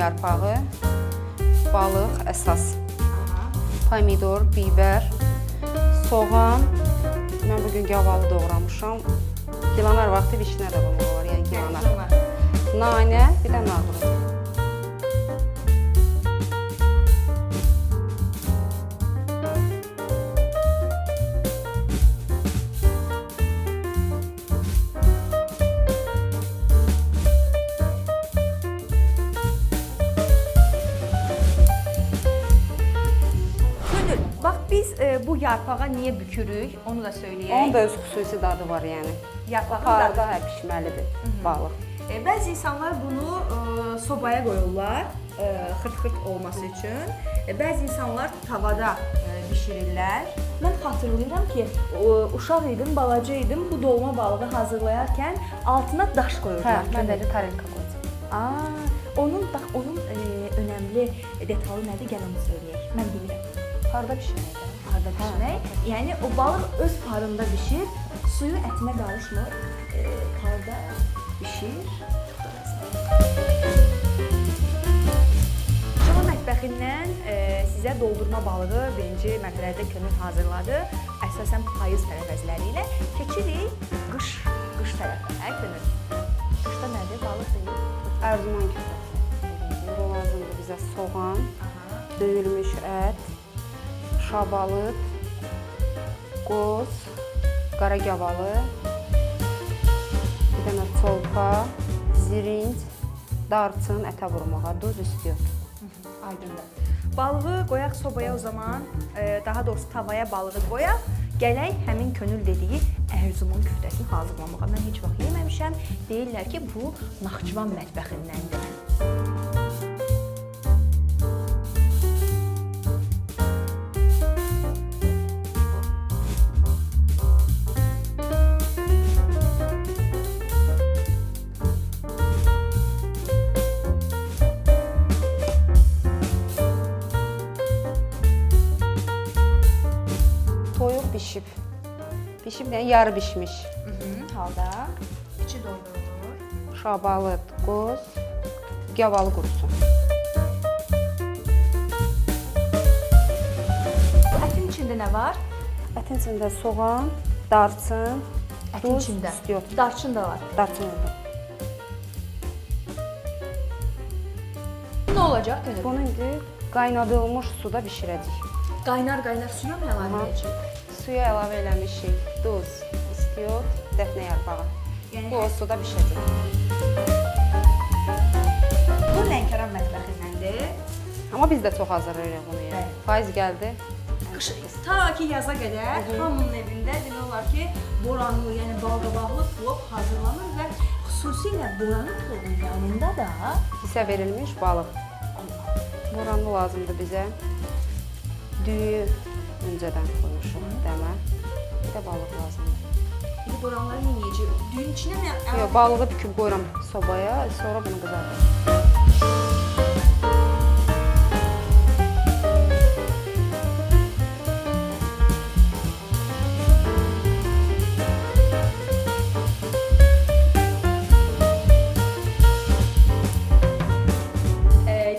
yarpağı, balıq əsas, pomidor, biber, soğan. Mən bugün gavalı doğramışam. Gilanar vaxtı vişnə də bunu var, yəni gilanar. Nanə, bir də nağırı. Bax biz bu yarpağa niyə bükürük, onu da söyləyək. Onun da öz xüsusi dadı var, yəni. Yarpağın Parda pişməlidir balıq. Bəzi insanlar bunu sobaya qoyurlar, xırt-xırt olması üçün. Bəzi insanlar tavada bişirirlər. Mən xatırlayıram ki, uşaq idim, balaca idim, bu dolma balığı hazırlayarkən altına daş qoyurlar. Mən də tarelka qoyacağam. Onun önəmli detalı nədir? Gəl onu söyləyək. Mən bilirəm. Parda pişirmək. Parda pişirmək. Yəni o balıq öz parında bişir, suyu ətinə qarışmır. Parda bişir. Şama mətbəxindən sizə doldurma balığı birinci mərhələdə könül hazırladı. Əsasən payız tərəvəzləri ilə keçirik qış tərəfə. Könül. Qışda nədir? Balıq deyil. Ərzuman köfəsi. Bu lazımdır bizə soğan, döyülmüş ət, şabalıd, qoz, qara gavalı, bir dənə çolpa, zirinc, darçın, ətə vurmağa, duz istiyor. Aydındır. Balığı qoyaq sobaya o zaman, daha doğrusu tavaya balığı qoyaq. Gələk həmin könül dediyi Ərzuman küftəsini hazırlamağa. Mən heç vaxt yeməmişəm. Deyirlər ki, bu Naxçıvan mətbəxindəndir. Toyuq bişib. Bişib yəni yarı bişmiş. Halda içi doldurulur. Şabalıd, qoz, gavalı qurusu. Ətin içində nə var? Ətin içində soğan, darçın, Ətin duz içində. istiyor. Darçın da var. Darçın orada. Nə olacaq könül? Bunu indi qaynadılmış suda bişirəcək. Qaynar suya mı əlavə edəcək? Suya əlavə eləmişik, duz istiyor, dəfnə yarpağı. Yəni Bu o suda bişəcək. bu Lənkəran mətbəxindəndir. Amma biz də çox hazırlayırıq bunu yəni. Bəli. Faiz gəldi. Ta ki yaza qədər hamının evində demək olar ki, boranlı, yəni balqabaqlı plov hazırlanır və xüsusilə boranlı plovun yanında da Hisə verilmiş balıq. Boranlı lazımdır bizə. Düyü öncədən qoymuşuq dəmə. Bir də balıq lazımdır. indi boranları nə yeyəcək? Düyün içinə mi? Yox, balığı büküb qoyuram sobaya, sonra bunu qızardıram.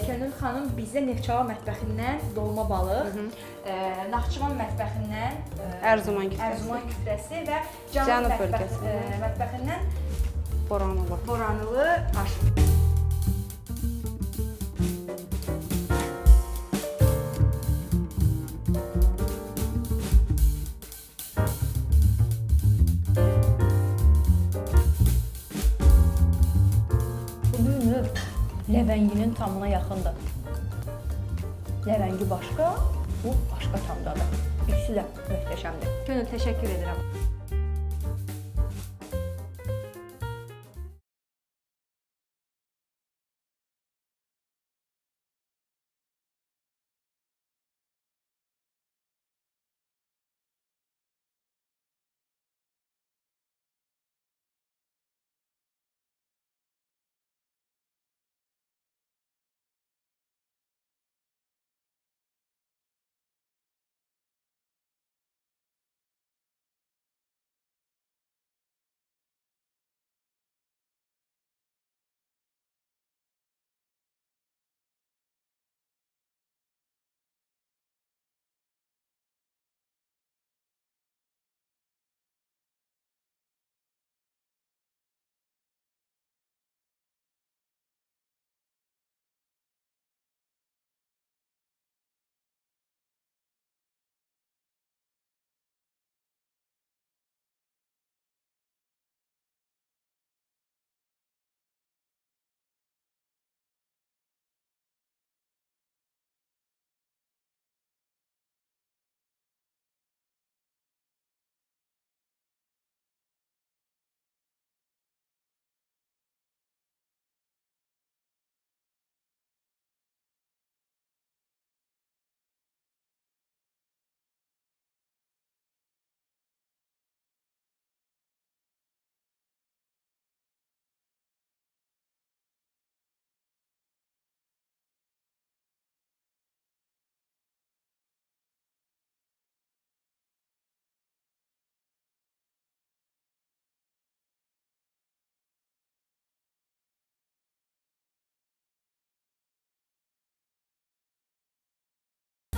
Könül xanım bizə Neftçala mətbəxindən dolma balıq, Naxçıvan mətbəxindən Ərzuman küftəsi. Ərzuman küftəsi və Cənub Cənub bölgəsi. mətbəxindən Boranlı. boranılı aş. Bu düyünü Ləvənginin tamına yaxındır. Ləvəngi başqa, bu başqa tamdadır. İkisi də möhtəşəmdir. Könül təşəkkür edirəm.